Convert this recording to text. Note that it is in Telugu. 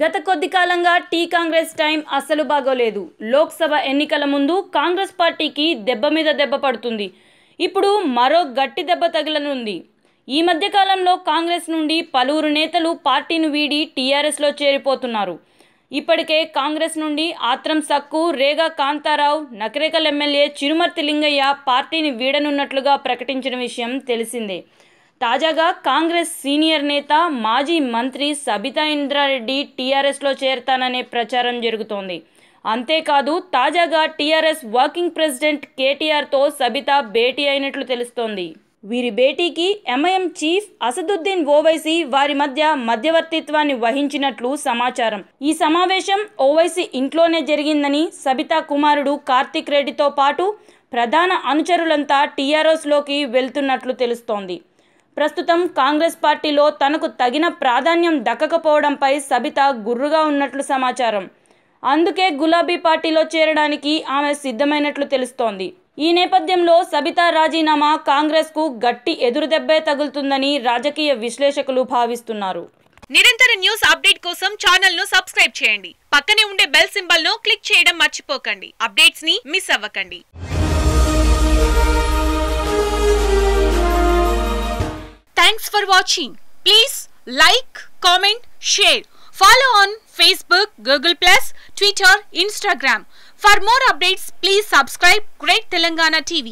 గత కొద్ది కాలంగా టీ కాంగ్రెస్ టైం అస్సలు బాగోలేదు. లోక్సభ ఎన్నికల ముందు కాంగ్రెస్ పార్టీకి దెబ్బ మీద దెబ్బ పడుతుంది. ఇప్పుడు మరో గట్టి దెబ్బ తగిలనుంది. ఈ మధ్య కాలంలో కాంగ్రెస్ నుండి పలువురు నేతలు పార్టీని వీడి టీఆర్ఎస్లో చేరిపోతున్నారు. ఇప్పటికే కాంగ్రెస్ నుండి ఆత్రం సక్కు, రేగా కాంతారావు, నకరేకల్ ఎమ్మెల్యే చిరుమర్తి లింగయ్య పార్టీని వీడనున్నట్లుగా ప్రకటించిన విషయం తెలిసిందే. తాజాగా కాంగ్రెస్ సీనియర్ నేత, మాజీ మంత్రి సబితా ఇంద్రారెడ్డి టీఆర్ఎస్లో చేరతాననే ప్రచారం జరుగుతోంది. అంతేకాదు తాజాగా టీఆర్ఎస్ వర్కింగ్ ప్రెసిడెంట్ కేటీఆర్తో సబితా భేటీ అయినట్లు తెలుస్తోంది. వీరి భేటీకి ఎంఐఎం చీఫ్ అసదుద్దీన్ ఓవైసీ వారి మధ్య మధ్యవర్తిత్వాన్ని వహించినట్లు సమాచారం. ఈ సమావేశం ఓవైసీ ఇంట్లోనే జరిగిందని, సబితా కుమారుడు కార్తిక్ రెడ్డితో పాటు ప్రధాన అనుచరులంతా టీఆర్ఎస్లోకి వెళ్తున్నట్లు తెలుస్తోంది. ప్రస్తుతం కాంగ్రెస్ పార్టీలో తనకు తగిన ప్రాధాన్యం దక్కకపోవడంపై సబితా గుర్రుగా ఉన్నట్లు సమాచారం. అందుకే గులాబీ పార్టీలో చేరడానికి ఆమె సిద్ధమైనట్లు తెలుస్తోంది. ఈ నేపథ్యంలో సబితా రాజీనామా కాంగ్రెస్కు గట్టి ఎదురుదెబ్బే తగులుతుందని రాజకీయ విశ్లేషకులు భావిస్తున్నారు. నిరంతర న్యూస్ అప్డేట్ కోసం ఛానల్ ను సబ్స్క్రైబ్ చేయండి. పక్కనే ఉండే బెల్ సింబల్ ను క్లిక్ చేయడం మర్చిపోకండి. అప్డేట్స్ ని మిస్ అవ్వకండి. Thanks for watching. Please like, comment, share. Follow on Facebook, Google+, Twitter, Instagram. For more updates, please subscribe Great Telangana TV.